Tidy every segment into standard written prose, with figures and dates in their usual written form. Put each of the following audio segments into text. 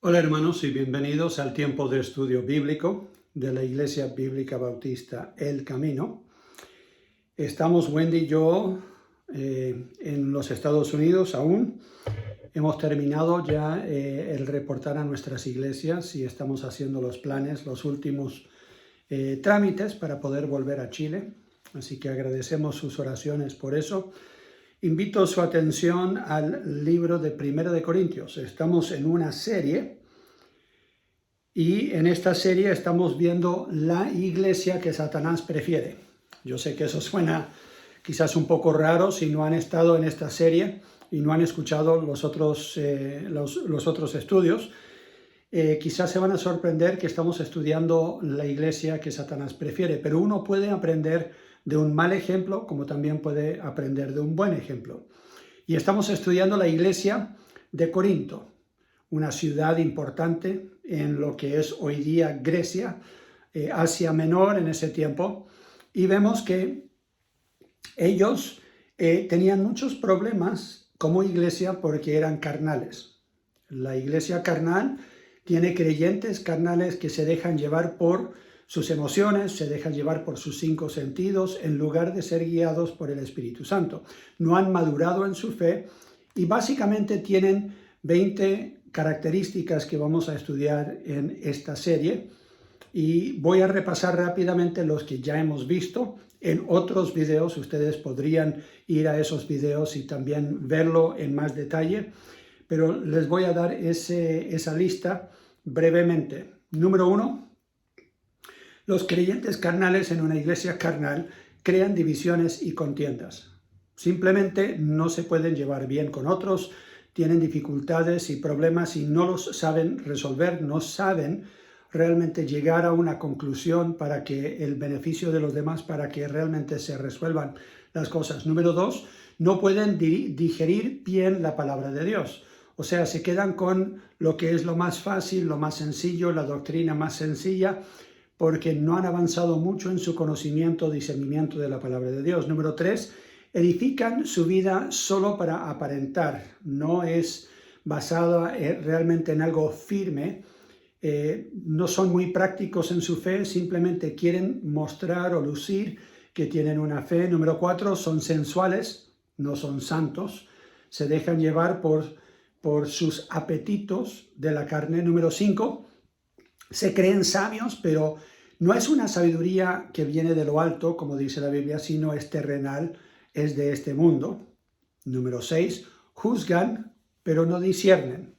Hola hermanos y bienvenidos al tiempo de estudio bíblico de la Iglesia Bíblica Bautista El Camino. Estamos Wendy y yo en los Estados Unidos aún. Hemos terminado ya el reportar a nuestras iglesias y estamos haciendo los planes, los últimos trámites para poder volver a Chile. Así que agradecemos sus oraciones por eso. Invito su atención al libro de 1 de Corintios. Estamos en una serie y en esta serie estamos viendo la iglesia que Satanás prefiere. Yo sé que eso suena quizás un poco raro si no han estado en esta serie y no han escuchado los otros estudios. Quizás se van a sorprender que estamos estudiando la iglesia que Satanás prefiere, pero uno puede aprender de un mal ejemplo como también puede aprender de un buen ejemplo. Y estamos estudiando la iglesia de Corinto, una ciudad importante en lo que es hoy día Grecia, Asia Menor en ese tiempo, y vemos que ellos tenían muchos problemas como iglesia porque eran carnales. La iglesia carnal tiene creyentes carnales que se dejan llevar por sus emociones, se dejan llevar por sus 5 sentidos en lugar de ser guiados por el Espíritu Santo. No han madurado en su fe y básicamente tienen 20 características que vamos a estudiar en esta serie. Y voy a repasar rápidamente los que ya hemos visto en otros videos. Ustedes podrían ir a esos videos y también verlo en más detalle, pero les voy a dar esa lista brevemente. Número 1, los creyentes carnales en una iglesia carnal crean divisiones y contiendas. Simplemente no se pueden llevar bien con otros, tienen dificultades y problemas y no los saben resolver, no saben realmente llegar a una conclusión para que el beneficio de los demás, para que realmente se resuelvan las cosas. Número 2, no pueden digerir bien la palabra de Dios. O sea, se quedan con lo que es lo más fácil, lo más sencillo, la doctrina más sencilla, porque no han avanzado mucho en su conocimiento, discernimiento de la palabra de Dios. Número 3, edifican su vida solo para aparentar, no es basada realmente en algo firme. No son muy prácticos en su fe, simplemente quieren mostrar o lucir que tienen una fe. Número 4, son sensuales, no son santos, se dejan llevar por sus apetitos de la carne. Número 5, se creen sabios, pero no es una sabiduría que viene de lo alto, como dice la Biblia, sino es terrenal, es de este mundo. Número 6, juzgan, pero no disciernen.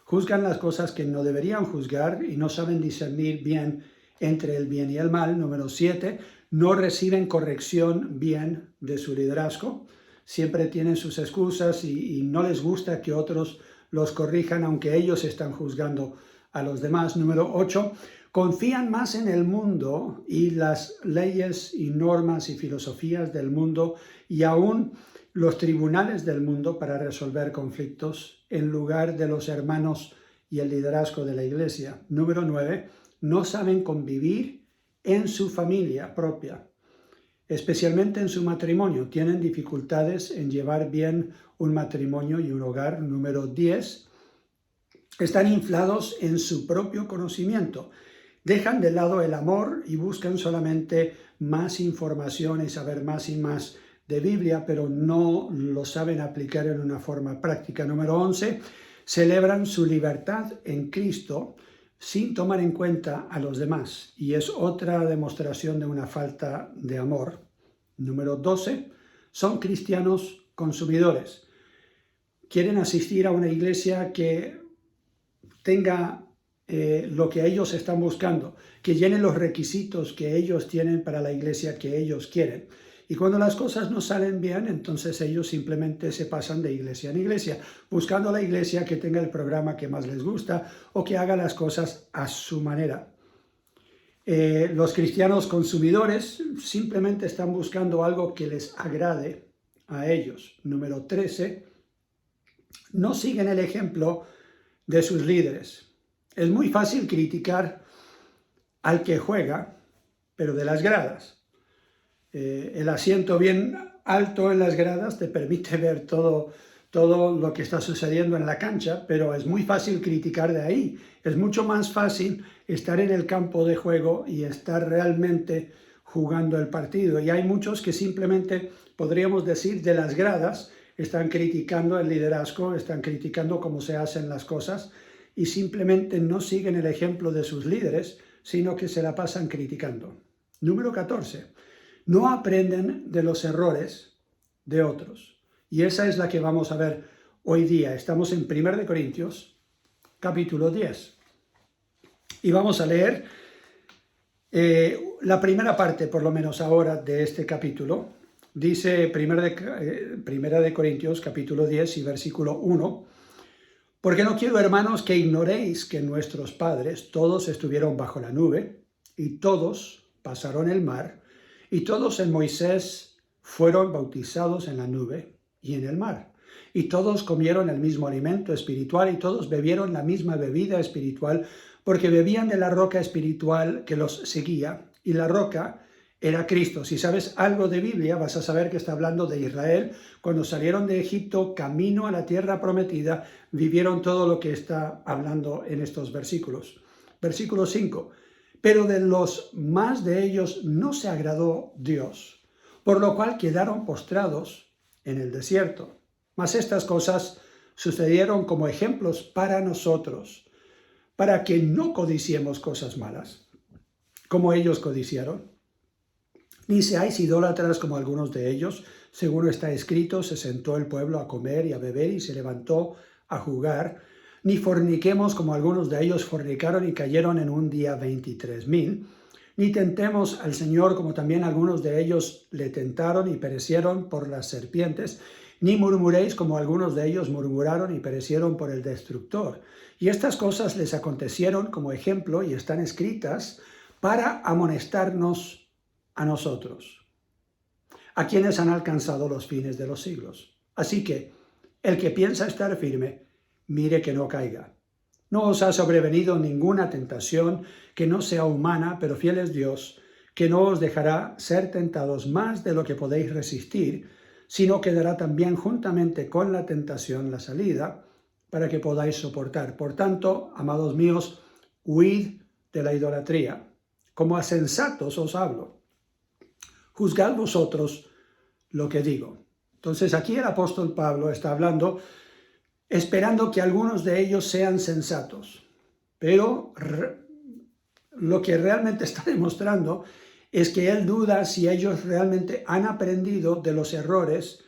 Juzgan las cosas que no deberían juzgar y no saben discernir bien entre el bien y el mal. Número 7, no reciben corrección bien de su liderazgo. Siempre tienen sus excusas y no les gusta que otros los corrijan, aunque ellos están juzgando a los demás. Número 8, confían más en el mundo y las leyes y normas y filosofías del mundo y aún los tribunales del mundo para resolver conflictos en lugar de los hermanos y el liderazgo de la iglesia. Número 9, no saben convivir en su familia propia, especialmente en su matrimonio. Tienen dificultades en llevar bien un matrimonio y un hogar. Número 10, están inflados en su propio conocimiento. Dejan de lado el amor y buscan solamente más información y saber más y más de Biblia, pero no lo saben aplicar en una forma práctica. Número 11, celebran su libertad en Cristo sin tomar en cuenta a los demás, y es otra demostración de una falta de amor. Número 12, son cristianos consumidores. Quieren asistir a una iglesia que tenga lo que ellos están buscando, que llene los requisitos que ellos tienen para la iglesia que ellos quieren. Y cuando las cosas no salen bien, entonces ellos simplemente se pasan de iglesia en iglesia, buscando la iglesia que tenga el programa que más les gusta o que haga las cosas a su manera. Los cristianos consumidores simplemente están buscando algo que les agrade a ellos. Número 13, no siguen el ejemplo de sus líderes. Es muy fácil criticar al que juega, pero de las gradas. El asiento bien alto en las gradas te permite ver todo todo lo que está sucediendo en la cancha, pero es muy fácil criticar de ahí. Es mucho más fácil estar en el campo de juego y estar realmente jugando el partido. Y hay muchos que simplemente, podríamos decir, de las gradas, están criticando el liderazgo, están criticando cómo se hacen las cosas y simplemente no siguen el ejemplo de sus líderes, sino que se la pasan criticando. Número 14. No aprenden de los errores de otros. Y esa es la que vamos a ver hoy día. Estamos en 1 Corintios, capítulo 10. Y vamos a leer la primera parte, por lo menos ahora, de este capítulo. Dice 1 Corintios, capítulo 10 y versículo 1. Porque no quiero, hermanos, que ignoréis que nuestros padres todos estuvieron bajo la nube, y todos pasaron el mar, y todos en Moisés fueron bautizados en la nube y en el mar. Y todos comieron el mismo alimento espiritual y todos bebieron la misma bebida espiritual, porque bebían de la roca espiritual que los seguía, y la roca era Cristo. Si sabes algo de Biblia, vas a saber que está hablando de Israel. Cuando salieron de Egipto, camino a la tierra prometida, vivieron todo lo que está hablando en estos versículos. Versículo 5. Pero de los más de ellos no se agradó Dios, por lo cual quedaron postrados en el desierto. Mas estas cosas sucedieron como ejemplos para nosotros, para que no codiciemos cosas malas, como ellos codiciaron. Ni seáis idólatras como algunos de ellos, según está escrito, se sentó el pueblo a comer y a beber y se levantó a jugar. Ni forniquemos como algunos de ellos fornicaron y cayeron en un día 23,000. Ni tentemos al Señor como también algunos de ellos le tentaron y perecieron por las serpientes. Ni murmuréis como algunos de ellos murmuraron y perecieron por el destructor. Y estas cosas les acontecieron como ejemplo y están escritas para amonestarnos a nosotros, a quienes han alcanzado los fines de los siglos. Así que el que piensa estar firme, mire que no caiga. No os ha sobrevenido ninguna tentación que no sea humana, pero fiel es Dios, que no os dejará ser tentados más de lo que podéis resistir, sino que dará también juntamente con la tentación la salida, para que podáis soportar. Por tanto, amados míos, huid de la idolatría. Como a sensatos os hablo. Juzgad vosotros lo que digo. Entonces aquí el apóstol Pablo está hablando, esperando que algunos de ellos sean sensatos. Pero lo que realmente está demostrando es que él duda si ellos realmente han aprendido de los errores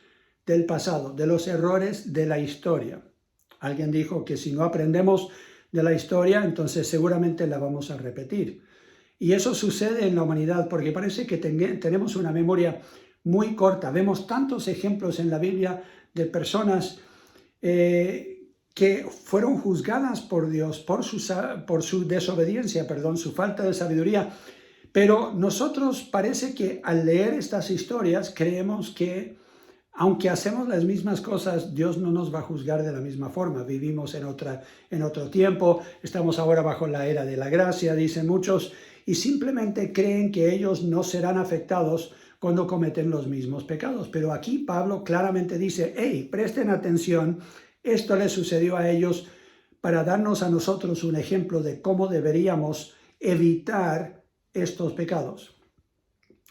del pasado, de los errores de la historia. Alguien dijo que si no aprendemos de la historia, entonces seguramente la vamos a repetir. Y eso sucede en la humanidad porque parece que tenemos una memoria muy corta. Vemos tantos ejemplos en la Biblia de personas que fueron juzgadas por Dios por su desobediencia, su falta de sabiduría. Pero nosotros parece que al leer estas historias creemos que aunque hacemos las mismas cosas, Dios no nos va a juzgar de la misma forma. Vivimos en otro tiempo, estamos ahora bajo la era de la gracia, dicen muchos, y simplemente creen que ellos no serán afectados cuando cometen los mismos pecados. Pero aquí Pablo claramente dice, hey, presten atención, esto le sucedió a ellos para darnos a nosotros un ejemplo de cómo deberíamos evitar estos pecados.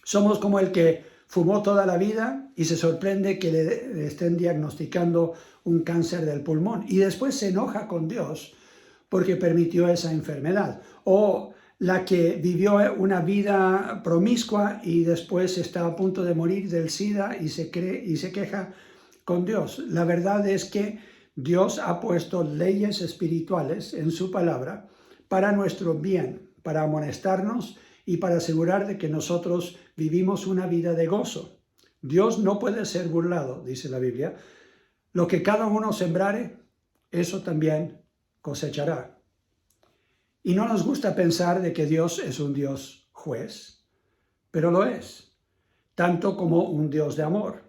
Somos como el que fumó toda la vida y se sorprende que le estén diagnosticando un cáncer del pulmón y después se enoja con Dios porque permitió esa enfermedad. O la que vivió una vida promiscua y después está a punto de morir del SIDA y se queja con Dios. La verdad es que Dios ha puesto leyes espirituales en su palabra para nuestro bien, para amonestarnos y para asegurar de que nosotros vivimos una vida de gozo. Dios no puede ser burlado, dice la Biblia. Lo que cada uno sembrare, eso también cosechará. Y no nos gusta pensar de que Dios es un Dios juez, pero lo es, tanto como un Dios de amor.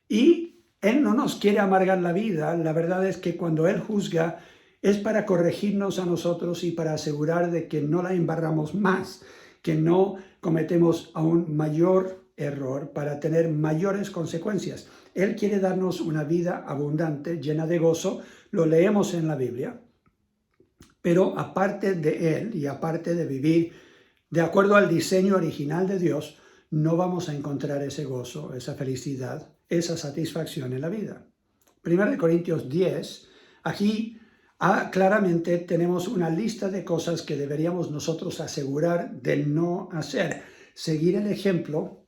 Y Él no nos quiere amargar la vida. La verdad es que cuando Él juzga es para corregirnos a nosotros y para asegurar de que no la embarramos más, que no cometemos aún mayor error para tener mayores consecuencias. Él quiere darnos una vida abundante, llena de gozo, lo leemos en la Biblia, pero aparte de Él y aparte de vivir de acuerdo al diseño original de Dios, no vamos a encontrar ese gozo, esa felicidad, esa satisfacción en la vida. 1 Corintios 10, aquí claramente tenemos una lista de cosas que deberíamos nosotros asegurar de no hacer. Seguir el ejemplo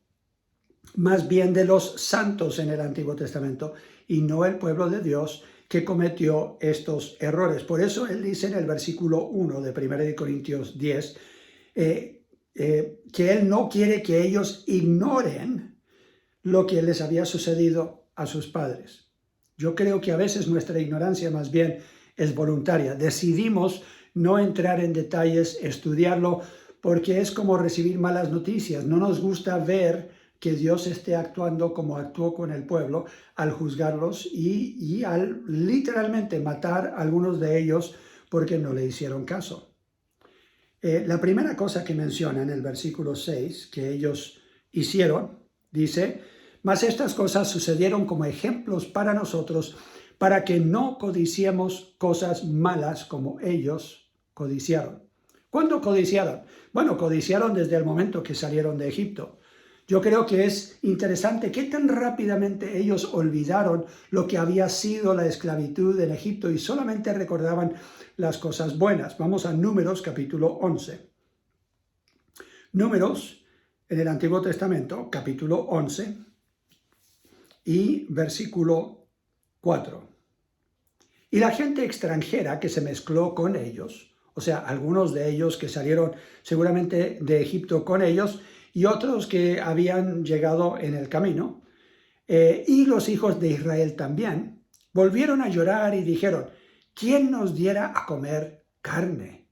más bien de los santos en el Antiguo Testamento y no el pueblo de Dios que cometió estos errores. Por eso él dice en el versículo 1 de 1 Corintios 10 que él no quiere que ellos ignoren lo que les había sucedido a sus padres. Yo creo que a veces nuestra ignorancia más bien es voluntaria. Decidimos no entrar en detalles, estudiarlo, porque es como recibir malas noticias. No nos gusta ver que Dios esté actuando como actuó con el pueblo al juzgarlos y al literalmente matar a algunos de ellos porque no le hicieron caso. La primera cosa que menciona en el versículo 6 que ellos hicieron, dice: mas estas cosas sucedieron como ejemplos para nosotros, para que no codiciemos cosas malas como ellos codiciaron. ¿Cuándo codiciaron? Bueno, codiciaron desde el momento que salieron de Egipto. Yo creo que es interesante qué tan rápidamente ellos olvidaron lo que había sido la esclavitud en Egipto y solamente recordaban las cosas buenas. Vamos a Números capítulo 11. Números en el Antiguo Testamento, capítulo 11 y versículo 4. Y la gente extranjera que se mezcló con ellos, o sea, algunos de ellos que salieron seguramente de Egipto con ellos, y otros que habían llegado en el camino, y los hijos de Israel también, volvieron a llorar y dijeron: ¿quién nos diera a comer carne?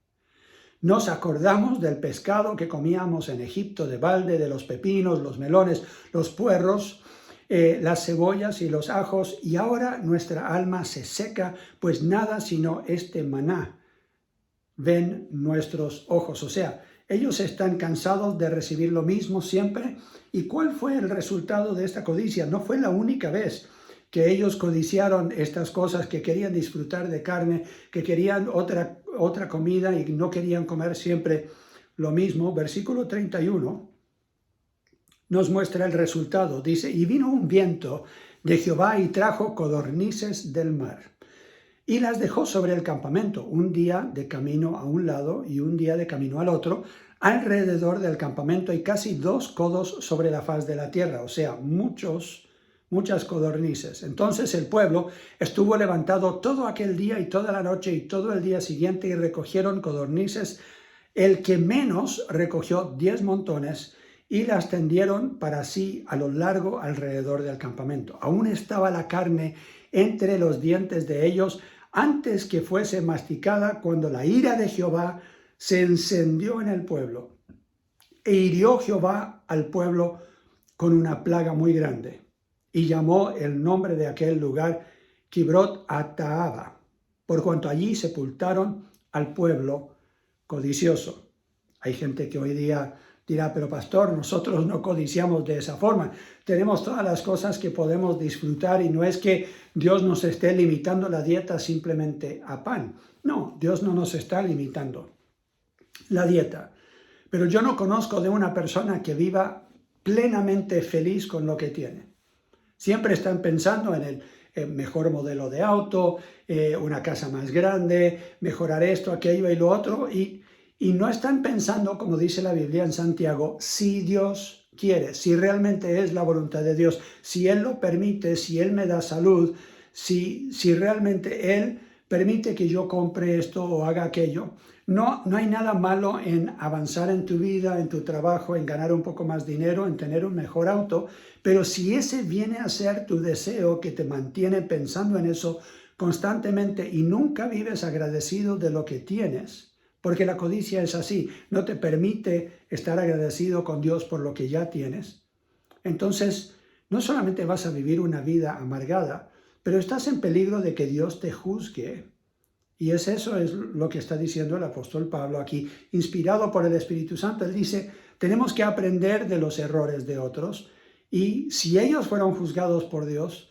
Nos acordamos del pescado que comíamos en Egipto de balde, de los pepinos, los melones, los puerros, las cebollas y los ajos, y ahora nuestra alma se seca, pues nada sino este maná ven nuestros ojos. O sea, ellos están cansados de recibir lo mismo siempre. ¿Y cuál fue el resultado de esta codicia? No fue la única vez que ellos codiciaron estas cosas, que querían disfrutar de carne, que querían otra comida y no querían comer siempre lo mismo. Versículo 31 nos muestra el resultado. Dice: y vino un viento de Jehová y trajo codornices del mar, y las dejó sobre el campamento, un día de camino a un lado y un día de camino al otro, alrededor del campamento, y casi 2 codos sobre la faz de la tierra, o sea, muchas codornices. Entonces el pueblo estuvo levantado todo aquel día y toda la noche y todo el día siguiente, y recogieron codornices. El que menos recogió 10 montones, y las tendieron para sí a lo largo alrededor del campamento. Aún estaba la carne entre los dientes de ellos antes que fuese masticada, cuando la ira de Jehová se encendió en el pueblo, e hirió Jehová al pueblo con una plaga muy grande, y llamó el nombre de aquel lugar Kibrot Hataava, por cuanto allí sepultaron al pueblo codicioso. Hay gente que hoy día dirá: pero pastor, nosotros no codiciamos de esa forma. Tenemos todas las cosas que podemos disfrutar y no es que Dios nos esté limitando la dieta simplemente a pan. No, Dios no nos está limitando la dieta. Pero yo no conozco de una persona que viva plenamente feliz con lo que tiene. Siempre están pensando en el mejor modelo de auto, una casa más grande, mejorar esto, aquello y lo otro, y no están pensando, como dice la Biblia en Santiago, si Dios quiere, si realmente es la voluntad de Dios, si Él lo permite, si Él me da salud, si realmente Él permite que yo compre esto o haga aquello. No hay nada malo en avanzar en tu vida, en tu trabajo, en ganar un poco más dinero, en tener un mejor auto, pero si ese viene a ser tu deseo que te mantiene pensando en eso constantemente y nunca vives agradecido de lo que tienes, porque la codicia es así, no te permite estar agradecido con Dios por lo que ya tienes. Entonces, no solamente vas a vivir una vida amargada, pero estás en peligro de que Dios te juzgue. Y eso es lo que está diciendo el apóstol Pablo aquí, inspirado por el Espíritu Santo. Él dice: Tenemos que aprender de los errores de otros y si ellos fueron juzgados por Dios,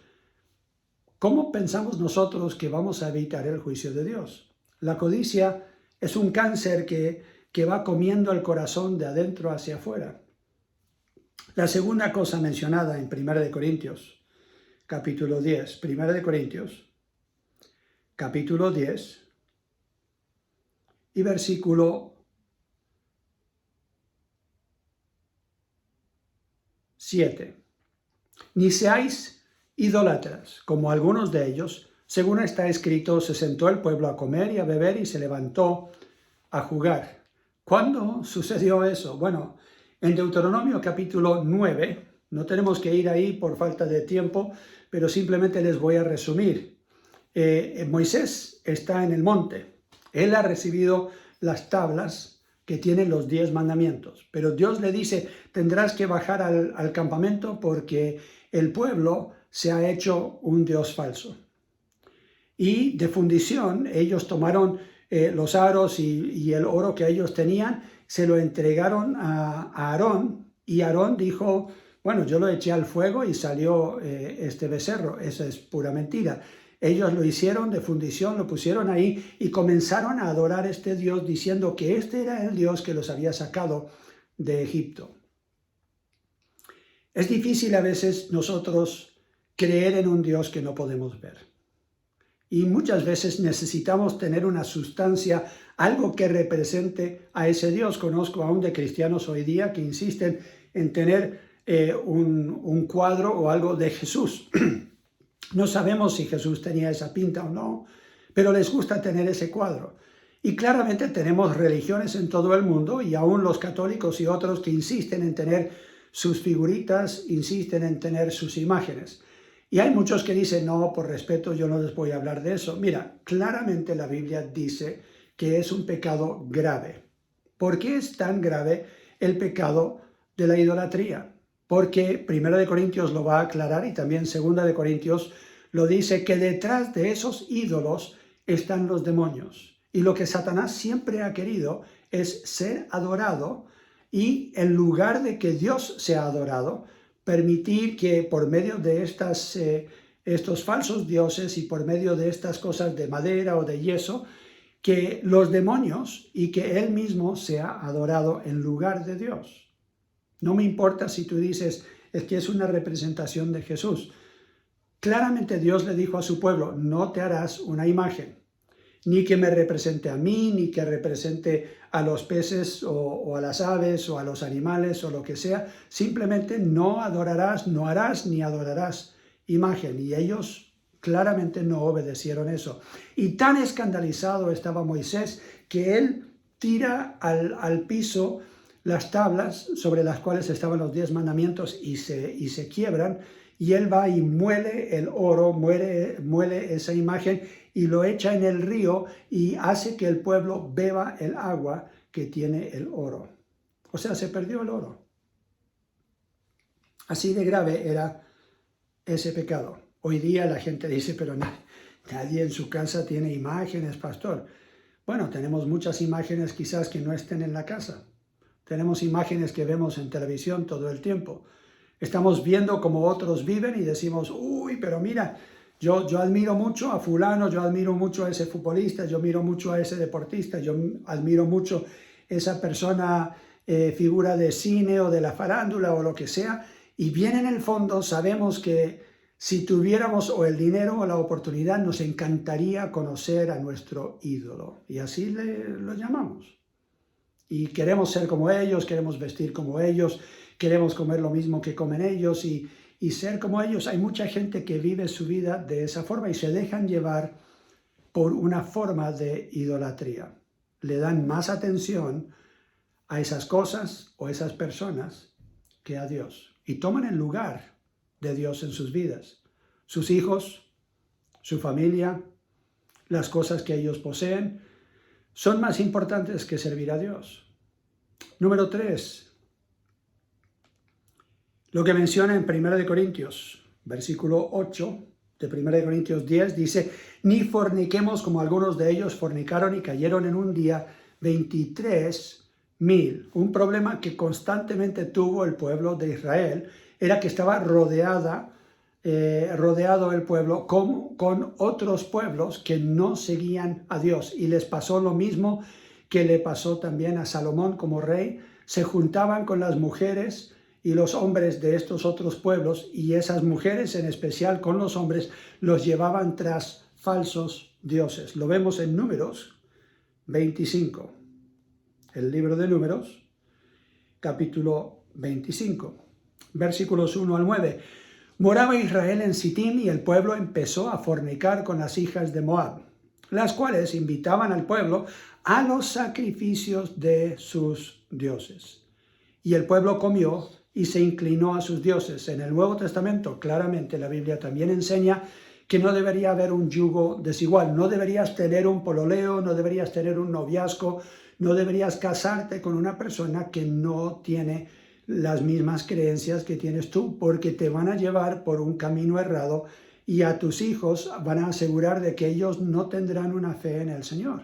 ¿cómo pensamos nosotros que vamos a evitar el juicio de Dios? La codicia es un cáncer que va comiendo el corazón de adentro hacia afuera. La segunda cosa mencionada en 1 Corintios, capítulo 10, 1 Corintios, capítulo 10 y versículo 7. Ni seáis idólatras, como algunos de ellos, según está escrito, se sentó el pueblo a comer y a beber y se levantó a jugar. ¿Cuándo sucedió eso? Bueno, en Deuteronomio capítulo 9, no tenemos que ir ahí por falta de tiempo, pero simplemente les voy a resumir. Moisés está en el monte, él ha recibido las tablas que tienen los 10 mandamientos, pero Dios le dice, tendrás que bajar al campamento porque el pueblo se ha hecho un Dios falso. Y de fundición, ellos tomaron los aros y el oro que ellos tenían, se lo entregaron a Aarón, y Aarón dijo, bueno, yo lo eché al fuego y salió este becerro. Eso es pura mentira. Ellos lo hicieron de fundición, lo pusieron ahí y comenzaron a adorar a este Dios diciendo que este era el Dios que los había sacado de Egipto. Es difícil a veces nosotros creer en un Dios que no podemos ver. Y muchas veces necesitamos tener una sustancia, algo que represente a ese Dios. Conozco aún de cristianos hoy día que insisten en tener un cuadro o algo de Jesús. No sabemos si Jesús tenía esa pinta o no, pero les gusta tener ese cuadro. Y claramente tenemos religiones en todo el mundo y aún los católicos y otros que insisten en tener sus figuritas, insisten en tener sus imágenes. Y hay muchos que dicen, no, por respeto yo no les voy a hablar de eso. Mira, claramente la Biblia dice que es un pecado grave. ¿Por qué es tan grave el pecado de la idolatría? Porque 1 Corintios lo va a aclarar y también 2 Corintios lo dice que detrás de esos ídolos están los demonios. Y lo que Satanás siempre ha querido es ser adorado y en lugar de que Dios sea adorado, permitir que por medio de estos falsos dioses y por medio de estas cosas de madera o de yeso, que los demonios y que Él mismo sea adorado en lugar de Dios. No me importa si tú dices, es que es una representación de Jesús. Claramente Dios le dijo a su pueblo, no te harás una imagen, ni que me represente a mí, ni que represente a los peces o a las aves o a los animales o lo que sea. Simplemente no adorarás, no harás ni adorarás imagen. Y ellos claramente no obedecieron eso. Y tan escandalizado estaba Moisés que él tira al piso las tablas sobre las cuales estaban los 10 mandamientos y se quiebran, y él va y muele el oro, muele esa imagen y lo echa en el río y hace que el pueblo beba el agua que tiene el oro. O sea, se perdió el oro. Así de grave era ese pecado. Hoy día la gente dice, pero nadie en su casa tiene imágenes, pastor. Bueno, tenemos muchas imágenes quizás que no estén en la casa. Tenemos imágenes que vemos en televisión todo el tiempo. Estamos viendo cómo otros viven y decimos, uy, pero mira, yo admiro mucho a fulano, yo admiro mucho a ese futbolista, yo admiro mucho a ese deportista, yo admiro mucho esa persona, figura de cine o de la farándula o lo que sea. Y bien en el fondo sabemos que si tuviéramos o el dinero o la oportunidad, nos encantaría conocer a nuestro ídolo. Y así lo llamamos. Y queremos ser como ellos, queremos vestir como ellos, queremos comer lo mismo que comen ellos y ser como ellos. Hay mucha gente que vive su vida de esa forma y se dejan llevar por una forma de idolatría. Le dan más atención a esas cosas o esas personas que a Dios. Y toman el lugar de Dios en sus vidas. Sus hijos, su familia, las cosas que ellos poseen, son más importantes que servir a Dios. Número 3. Lo que menciona en 1 Corintios, versículo 8 de 1 Corintios 10, dice, ni forniquemos como algunos de ellos fornicaron y cayeron en un día 23 Un problema que constantemente tuvo el pueblo de Israel era que estaba rodeado el pueblo con otros pueblos que no seguían a Dios. Y les pasó lo mismo que le pasó también a Salomón como rey. Se juntaban con las mujeres y los hombres de estos otros pueblos, y esas mujeres en especial con los hombres los llevaban tras falsos dioses. Lo vemos en Números 25, el libro de Números, capítulo 25, versículos 1 al 9. Moraba Israel en Sittim y el pueblo empezó a fornicar con las hijas de Moab, las cuales invitaban al pueblo a los sacrificios de sus dioses. Y el pueblo comió y se inclinó a sus dioses. En el Nuevo Testamento, claramente, la Biblia también enseña que no debería haber un yugo desigual. No deberías tener un pololeo, no deberías tener un noviazgo, no deberías casarte con una persona que no tiene las mismas creencias que tienes tú, porque te van a llevar por un camino errado y a tus hijos van a asegurar de que ellos no tendrán una fe en el Señor.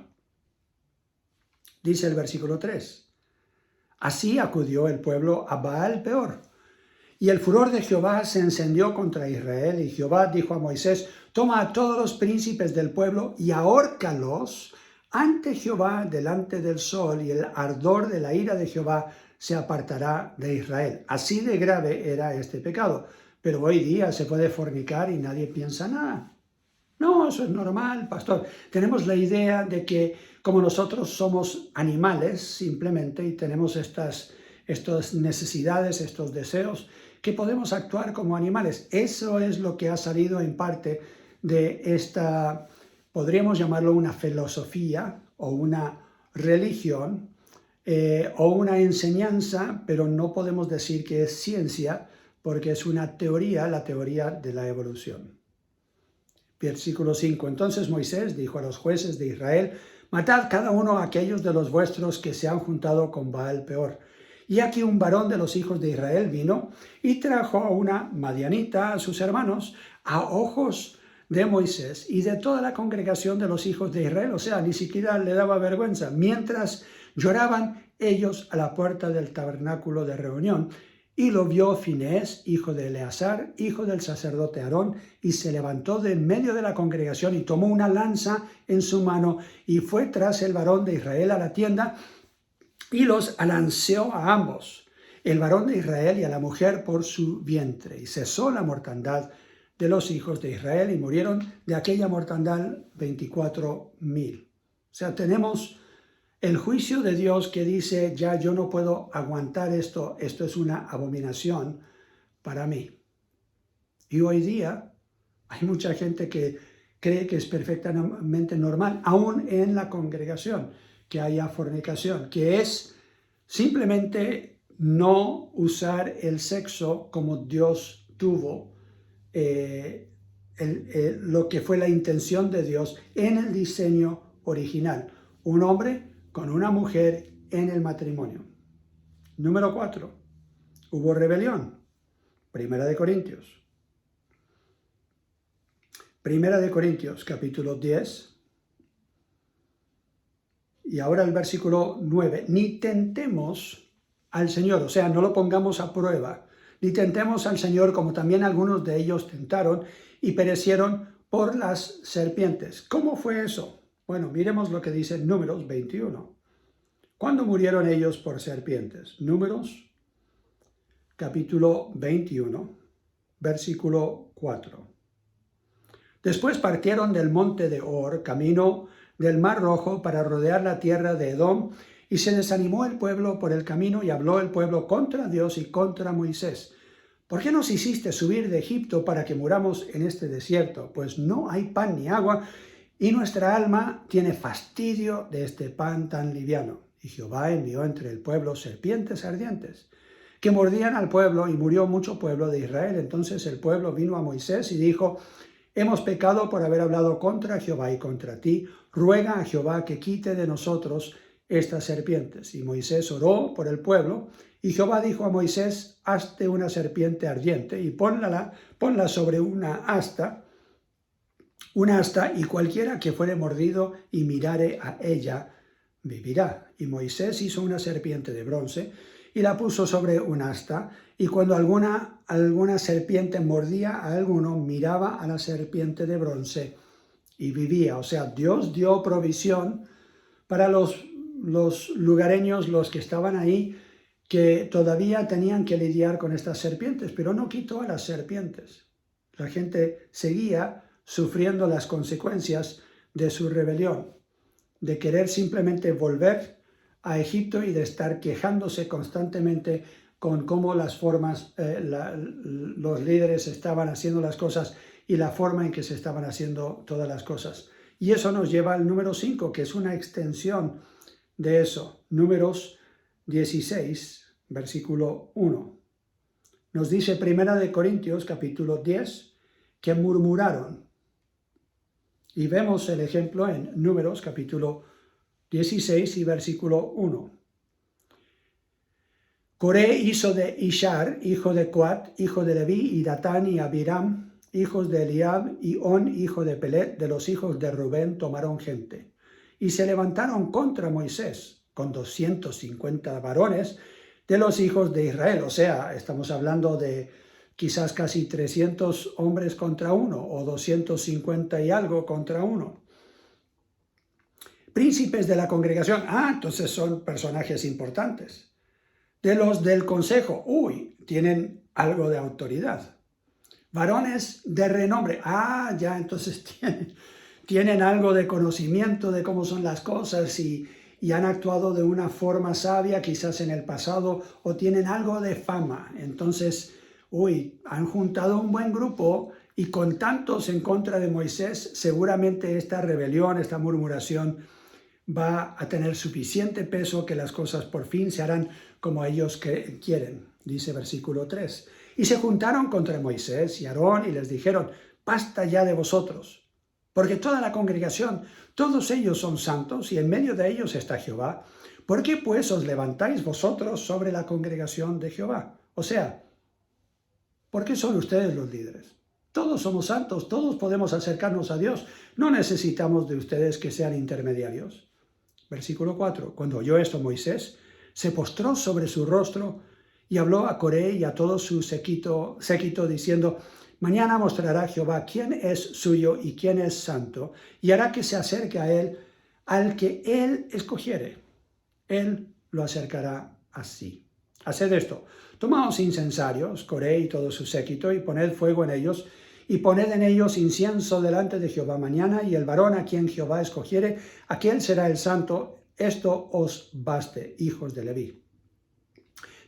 Dice el versículo 3. Así acudió el pueblo a Baal Peor. Y el furor de Jehová se encendió contra Israel, y Jehová dijo a Moisés: toma a todos los príncipes del pueblo y ahórcalos ante Jehová delante del sol, y el ardor de la ira de Jehová se apartará de Israel. Así de grave era este pecado. Pero hoy día se puede fornicar y nadie piensa nada. No, eso es normal, pastor. Tenemos la idea de que como nosotros somos animales simplemente y tenemos estas necesidades, estos deseos, que podemos actuar como animales. Eso es lo que ha salido en parte de esta, podríamos llamarlo una filosofía o una religión o una enseñanza, pero no podemos decir que es ciencia porque es una teoría, la teoría de la evolución. Versículo 5. Entonces Moisés dijo a los jueces de Israel: matad cada uno a aquellos de los vuestros que se han juntado con Baal Peor. Y aquí un varón de los hijos de Israel vino y trajo a una madianita a sus hermanos a ojos de Moisés y de toda la congregación de los hijos de Israel. O sea, ni siquiera le daba vergüenza. Mientras lloraban ellos a la puerta del tabernáculo de reunión. Y lo vio Finehés, hijo de Eleazar, hijo del sacerdote Aarón, y se levantó de en medio de la congregación y tomó una lanza en su mano y fue tras el varón de Israel a la tienda y los alanceó a ambos, el varón de Israel y a la mujer por su vientre. Y cesó la mortandad de los hijos de Israel y murieron de aquella mortandad 24,000. O sea, tenemos el juicio de Dios que dice: ya yo no puedo aguantar esto es una abominación para mí. Y hoy día hay mucha gente que cree que es perfectamente normal, aún en la congregación, que haya fornicación, que es simplemente no usar el sexo como Dios tuvo, lo que fue la intención de Dios en el diseño original. Un hombre con una mujer en el matrimonio. Número 4. Hubo rebelión. Primera de Corintios, capítulo 10. Y ahora el versículo 9. Ni tentemos al Señor, o sea, no lo pongamos a prueba. Ni tentemos al Señor como también algunos de ellos tentaron y perecieron por las serpientes. ¿Cómo fue eso? Bueno, miremos lo que dice Números 21. ¿Cuándo murieron ellos por serpientes? Números, capítulo 21, versículo 4. Después partieron del monte de Or, camino del Mar Rojo, para rodear la tierra de Edom, y se desanimó el pueblo por el camino, y habló el pueblo contra Dios y contra Moisés. ¿Por qué nos hiciste subir de Egipto para que muramos en este desierto? Pues no hay pan ni agua, y nuestra alma tiene fastidio de este pan tan liviano. Y Jehová envió entre el pueblo serpientes ardientes, que mordían al pueblo, y murió mucho pueblo de Israel. Entonces el pueblo vino a Moisés y dijo: hemos pecado por haber hablado contra Jehová y contra ti. Ruega a Jehová que quite de nosotros estas serpientes. Y Moisés oró por el pueblo, y Jehová dijo a Moisés: hazte una serpiente ardiente y ponla sobre una asta, y cualquiera que fuere mordido y mirare a ella, vivirá. Y Moisés hizo una serpiente de bronce y la puso sobre un asta, y cuando alguna serpiente mordía a alguno, miraba a la serpiente de bronce y vivía. O sea, Dios dio provisión para los lugareños, los que estaban ahí, que todavía tenían que lidiar con estas serpientes, pero no quitó a las serpientes. La gente seguía sufriendo las consecuencias de su rebelión, de querer simplemente volver a Egipto y de estar quejándose constantemente con cómo las formas, los líderes estaban haciendo las cosas y la forma en que se estaban haciendo todas las cosas. Y eso nos lleva al número 5, que es una extensión de eso. Números 16, versículo 1. Nos dice 1 Corintios, capítulo 10, que murmuraron. Y vemos el ejemplo en Números, capítulo 16 y versículo 1. Coré hizo de Ishar, hijo de Coat, hijo de Leví, y Datán y Abiram, hijos de Eliab, y On, hijo de Pelet, de los hijos de Rubén, tomaron gente. Y se levantaron contra Moisés, con 250 varones de los hijos de Israel. O sea, estamos hablando de quizás casi 300 hombres contra uno, o 250 y algo contra uno. Príncipes de la congregación, entonces son personajes importantes. De los del consejo, tienen algo de autoridad. Varones de renombre, ya entonces tienen algo de conocimiento de cómo son las cosas y han actuado de una forma sabia quizás en el pasado, o tienen algo de fama. Entonces, han juntado un buen grupo, y con tantos en contra de Moisés, seguramente esta rebelión, esta murmuración va a tener suficiente peso que las cosas por fin se harán como ellos quieren. Dice versículo 3. Y se juntaron contra Moisés y Aarón y les dijeron: basta ya de vosotros, porque toda la congregación, todos ellos son santos, y en medio de ellos está Jehová. ¿Por qué pues os levantáis vosotros sobre la congregación de Jehová? O sea, ¿por qué son ustedes los líderes? Todos somos santos, todos podemos acercarnos a Dios. No necesitamos de ustedes que sean intermediarios. Versículo 4. Cuando oyó esto Moisés, se postró sobre su rostro y habló a Coré y a todo su séquito diciendo: mañana mostrará Jehová quién es suyo y quién es santo, y hará que se acerque a él al que él escogiere. Él lo acercará así. Haced esto: tomaos incensarios, Coré y todo su séquito, y poned fuego en ellos, y poned en ellos incienso delante de Jehová mañana, y el varón a quien Jehová escogiere, aquel será el santo. Esto os baste, hijos de Leví.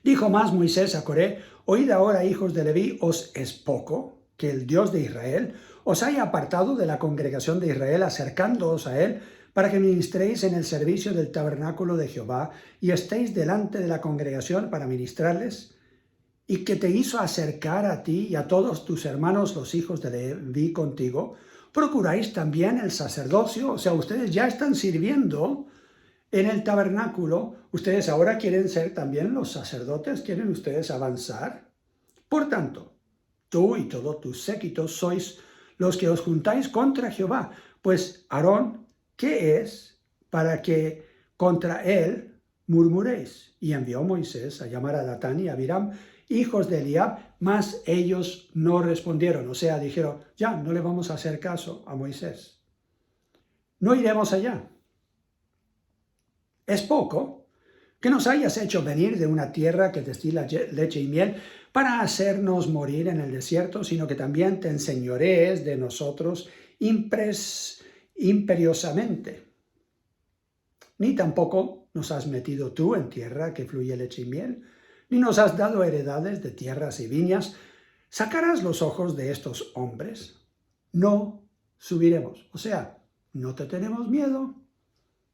Dijo más Moisés a Coré: oíd ahora, hijos de Leví, ¿os es poco que el Dios de Israel os haya apartado de la congregación de Israel, acercándoos a él, para que ministréis en el servicio del tabernáculo de Jehová, y estéis delante de la congregación para ministrarles? Y que te hizo acercar a ti y a todos tus hermanos, los hijos de Leví, contigo. Procuráis también el sacerdocio, o sea, ustedes ya están sirviendo en el tabernáculo. Ustedes ahora quieren ser también los sacerdotes, quieren ustedes avanzar. Por tanto, tú y todo tu séquito sois los que os juntáis contra Jehová. Pues Aarón, ¿qué es para que contra él murmuréis? Y envió Moisés a llamar a Datán y a Abiram, hijos de Eliab, mas ellos no respondieron. O sea, dijeron: ya, no le vamos a hacer caso a Moisés. No iremos allá. Es poco que nos hayas hecho venir de una tierra que destila leche y miel para hacernos morir en el desierto, sino que también te enseñorees de nosotros imperiosamente. Ni tampoco nos has metido tú en tierra que fluye leche y miel, ni nos has dado heredades de tierras y viñas. ¿Sacarás los ojos de estos hombres? No subiremos. O sea, no te tenemos miedo,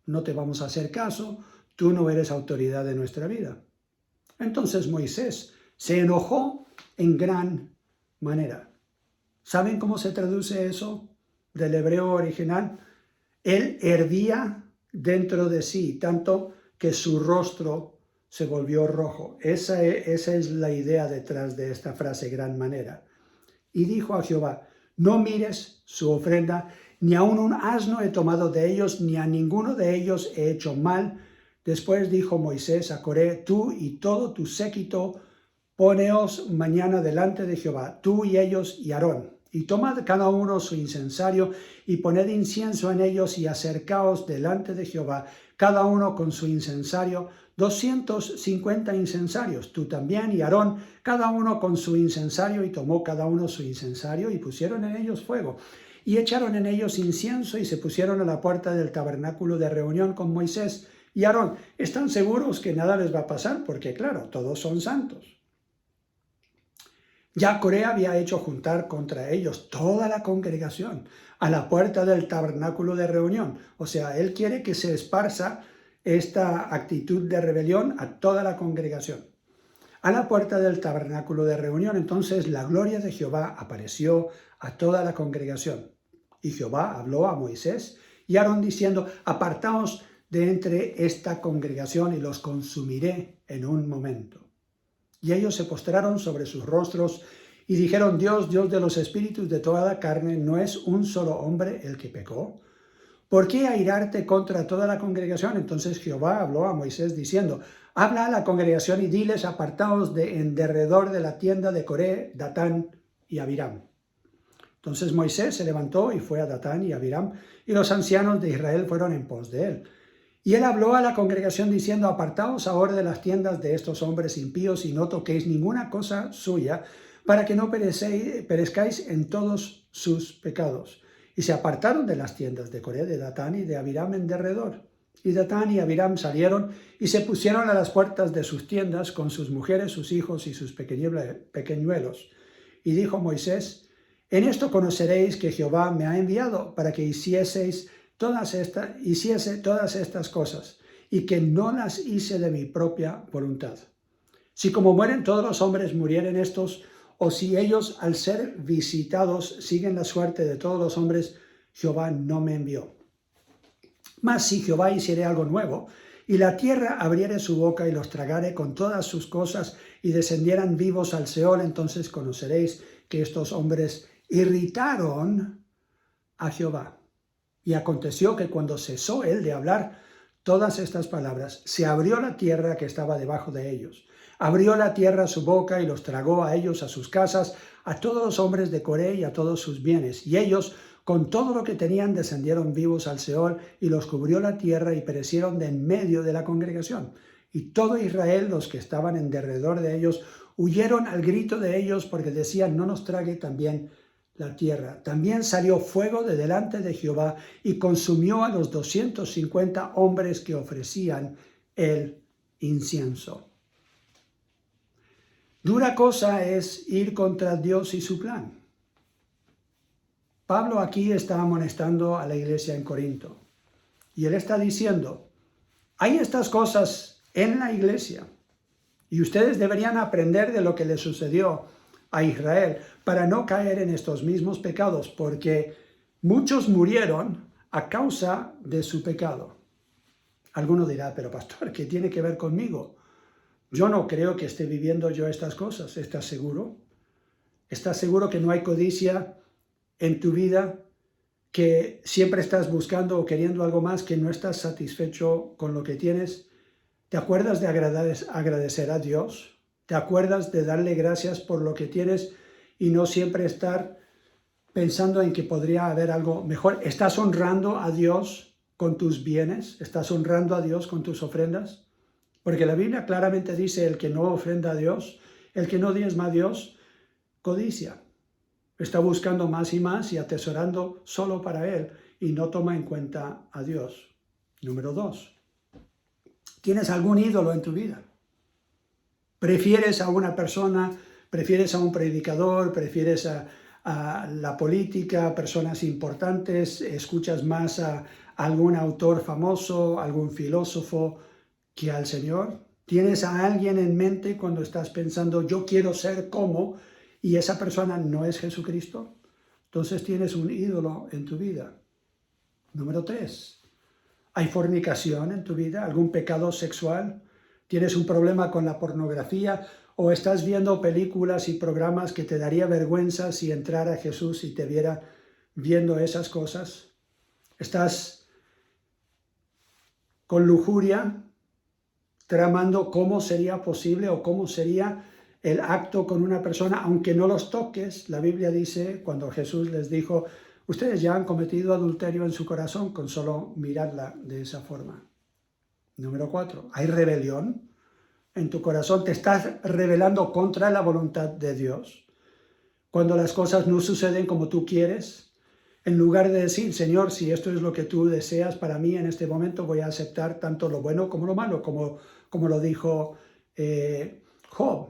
no te vamos a hacer caso, tú no eres autoridad de nuestra vida. Entonces Moisés se enojó en gran manera. ¿Saben cómo se traduce eso del hebreo original? Él hervía dentro de sí, tanto que su rostro se volvió rojo. Esa es la idea detrás de esta frase, gran manera. Y dijo a Jehová: no mires su ofrenda, ni aun un asno he tomado de ellos, ni a ninguno de ellos he hecho mal. Después dijo Moisés a Coré: tú y todo tu séquito, poneos mañana delante de Jehová, tú y ellos y Aarón, y tomad cada uno su incensario, y poned incienso en ellos, y acercaos delante de Jehová, cada uno con su incensario, 250 incensarios, tú también y Aarón, cada uno con su incensario, y tomó cada uno su incensario, y pusieron en ellos fuego, y echaron en ellos incienso, y se pusieron a la puerta del tabernáculo de reunión con Moisés y Aarón. Están seguros que nada les va a pasar, porque claro, todos son santos. Ya Coré había hecho juntar contra ellos toda la congregación a la puerta del tabernáculo de reunión. O sea, él quiere que se esparza esta actitud de rebelión a toda la congregación. A la puerta del tabernáculo de reunión, entonces, la gloria de Jehová apareció a toda la congregación. Y Jehová habló a Moisés y a Aarón diciendo: apartaos de entre esta congregación y los consumiré en un momento. Y ellos se postraron sobre sus rostros y dijeron: Dios, Dios de los espíritus de toda la carne, ¿no es un solo hombre el que pecó? ¿Por qué airarte contra toda la congregación? Entonces Jehová habló a Moisés diciendo: habla a la congregación y diles: apartaos de en derredor de la tienda de Coré, Datán y Abiram. Entonces Moisés se levantó y fue a Datán y Abiram, y los ancianos de Israel fueron en pos de él. Y él habló a la congregación diciendo: apartaos ahora de las tiendas de estos hombres impíos y no toquéis ninguna cosa suya, para que no perezcáis en todos sus pecados. Y se apartaron de las tiendas de Coré, de Datán y de Abiram en derredor. Y Datán y Abiram salieron y se pusieron a las puertas de sus tiendas con sus mujeres, sus hijos y sus pequeñuelos. Y dijo Moisés: en esto conoceréis que Jehová me ha enviado para que hiciese todas estas cosas, y que no las hice de mi propia voluntad. Si como mueren todos los hombres murieren estos, o si ellos al ser visitados siguen la suerte de todos los hombres, Jehová no me envió. Mas si Jehová hiciere algo nuevo, y la tierra abriere su boca y los tragare con todas sus cosas, y descendieran vivos al Seol, entonces conoceréis que estos hombres irritaron a Jehová. Y aconteció que cuando cesó él de hablar todas estas palabras, se abrió la tierra que estaba debajo de ellos. Abrió la tierra su boca y los tragó a ellos, a sus casas, a todos los hombres de Coré y a todos sus bienes. Y ellos, con todo lo que tenían, descendieron vivos al Seol, y los cubrió la tierra y perecieron de en medio de la congregación. Y todo Israel, los que estaban en derredor de ellos, huyeron al grito de ellos, porque decían: no nos trague también la tierra. También salió fuego de delante de Jehová y consumió a los 250 hombres que ofrecían el incienso. Dura cosa es ir contra Dios y su plan. Pablo aquí está amonestando a la iglesia en Corinto, y él está diciendo: hay estas cosas en la iglesia, y ustedes deberían aprender de lo que le sucedió a Israel para no caer en estos mismos pecados, porque muchos murieron a causa de su pecado. Alguno dirá: pero pastor, ¿qué tiene que ver conmigo? Yo no creo que esté viviendo yo estas cosas. ¿Estás seguro? ¿Estás seguro que no hay codicia en tu vida, que siempre estás buscando o queriendo algo más, que no estás satisfecho con lo que tienes? ¿Te acuerdas de agradecer a Dios? ¿Te acuerdas de darle gracias por lo que tienes y no siempre estar pensando en que podría haber algo mejor? ¿Estás honrando a Dios con tus bienes? ¿Estás honrando a Dios con tus ofrendas? Porque la Biblia claramente dice: el que no ofrenda a Dios, el que no diezma a Dios, codicia. Está buscando más y más y atesorando solo para él, y no toma en cuenta a Dios. Número 2. ¿Tienes algún ídolo en tu vida? ¿Prefieres a una persona? ¿Prefieres a un predicador? ¿Prefieres a la política, a personas importantes? ¿Escuchas más a algún autor famoso, algún filósofo, que al Señor? ¿Tienes a alguien en mente cuando estás pensando: yo quiero ser como, y esa persona no es Jesucristo? Entonces tienes un ídolo en tu vida. Número 3. ¿Hay fornicación en tu vida? ¿Algún pecado sexual? ¿Tienes un problema con la pornografía? ¿O estás viendo películas y programas que te daría vergüenza si entrara Jesús y te viera viendo esas cosas? Estás con lujuria tramando cómo sería posible o cómo sería el acto con una persona, aunque no los toques. La Biblia dice, cuando Jesús les dijo, ustedes ya han cometido adulterio en su corazón con solo mirarla de esa forma. Número 4, hay rebelión en tu corazón, te estás rebelando contra la voluntad de Dios. Cuando las cosas no suceden como tú quieres, en lugar de decir, Señor, si esto es lo que tú deseas para mí en este momento, voy a aceptar tanto lo bueno como lo malo, como lo dijo Job.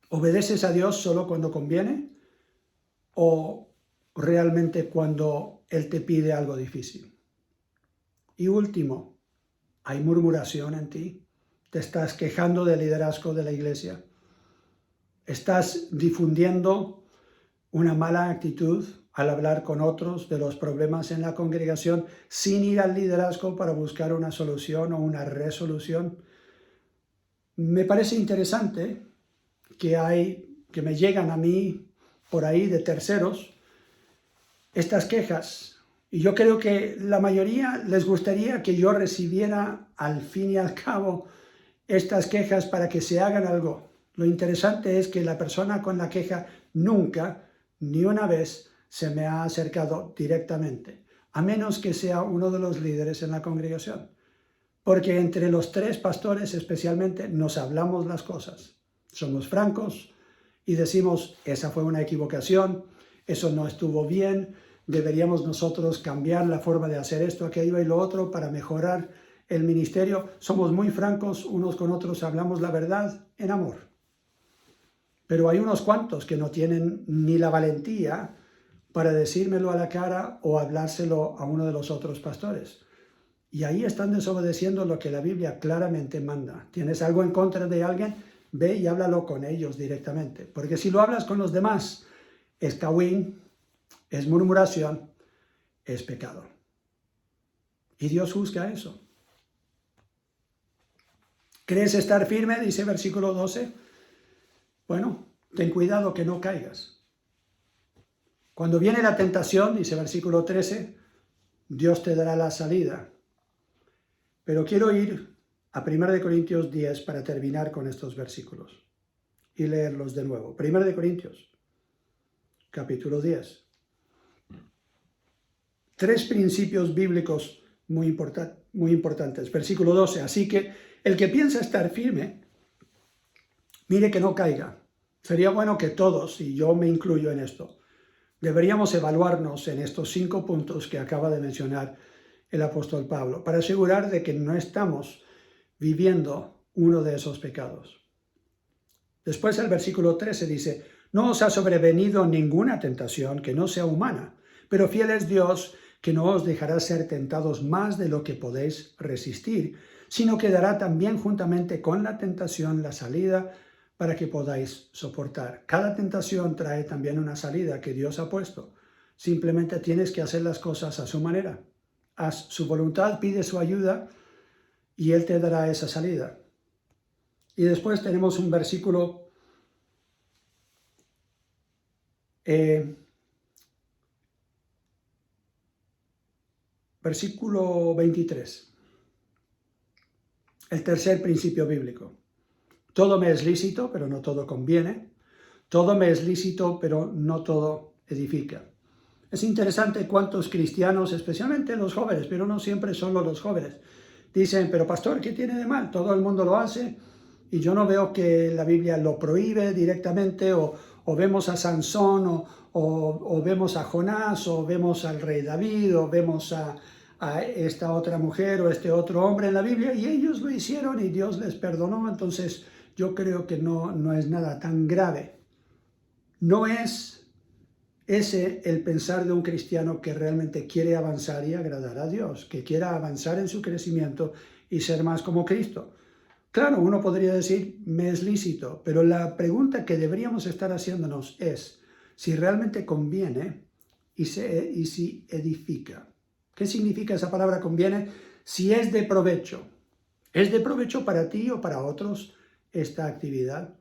¿Obedeces a Dios solo cuando conviene o realmente cuando Él te pide algo difícil? Y último, ¿hay murmuración en ti? ¿Te estás quejando del liderazgo de la iglesia? ¿Estás difundiendo una mala actitud al hablar con otros de los problemas en la congregación sin ir al liderazgo para buscar una solución o una resolución? Me parece interesante que me llegan a mí por ahí de terceros estas quejas. Y yo creo que la mayoría les gustaría que yo recibiera al fin y al cabo estas quejas para que se hagan algo. Lo interesante es que la persona con la queja nunca, ni una vez, se me ha acercado directamente, a menos que sea uno de los líderes en la congregación. Porque entre los 3 pastores especialmente nos hablamos las cosas. Somos francos y decimos, esa fue una equivocación, eso no estuvo bien, deberíamos nosotros cambiar la forma de hacer esto, aquello y lo otro para mejorar el ministerio. Somos muy francos unos con otros, hablamos la verdad en amor. Pero hay unos cuantos que no tienen ni la valentía para decírmelo a la cara o hablárselo a uno de los otros pastores. Y ahí están desobedeciendo lo que la Biblia claramente manda. ¿Tienes algo en contra de alguien? Ve y háblalo con ellos directamente. Porque si lo hablas con los demás, es cahuín, es murmuración, es pecado. Y Dios juzga eso. ¿Crees estar firme? Dice versículo 12. Bueno, ten cuidado que no caigas. Cuando viene la tentación, dice versículo 13, Dios te dará la salida. Pero quiero ir a 1 Corintios 10 para terminar con estos versículos y leerlos de nuevo. 1 Corintios, capítulo 10. 3 principios bíblicos muy importantes. Versículo 12. Así que el que piensa estar firme, mire que no caiga. Sería bueno que todos, y yo me incluyo en esto, deberíamos evaluarnos en estos 5 puntos que acaba de mencionar el apóstol Pablo, para asegurar de que no estamos viviendo uno de esos pecados. Después el versículo 13 dice, no os ha sobrevenido ninguna tentación que no sea humana, pero fiel es Dios que no os dejará ser tentados más de lo que podéis resistir, sino que dará también juntamente con la tentación la salida para que podáis soportar. Cada tentación trae también una salida que Dios ha puesto. Simplemente tienes que hacer las cosas a su manera. Haz su voluntad, pide su ayuda y Él te dará esa salida. Y después tenemos un versículo versículo 23. El tercer principio bíblico. Todo me es lícito, pero no todo conviene. Todo me es lícito, pero no todo edifica. Es interesante cuántos cristianos, especialmente los jóvenes, pero no siempre solo los jóvenes, dicen, pero pastor, ¿qué tiene de mal? Todo el mundo lo hace y yo no veo que la Biblia lo prohíbe directamente, o vemos a Sansón, o vemos a Jonás, o vemos al rey David, o vemos a esta otra mujer o este otro hombre en la Biblia, y ellos lo hicieron y Dios les perdonó. Entonces yo creo que no es nada tan grave. No es ese el pensar de un cristiano que realmente quiere avanzar y agradar a Dios, que quiera avanzar en su crecimiento y ser más como Cristo. Claro, uno podría decir, me es lícito, pero la pregunta que deberíamos estar haciéndonos es si realmente conviene y si edifica. ¿Qué significa esa palabra conviene? Si es de provecho. ¿Es de provecho para ti o para otros esta actividad?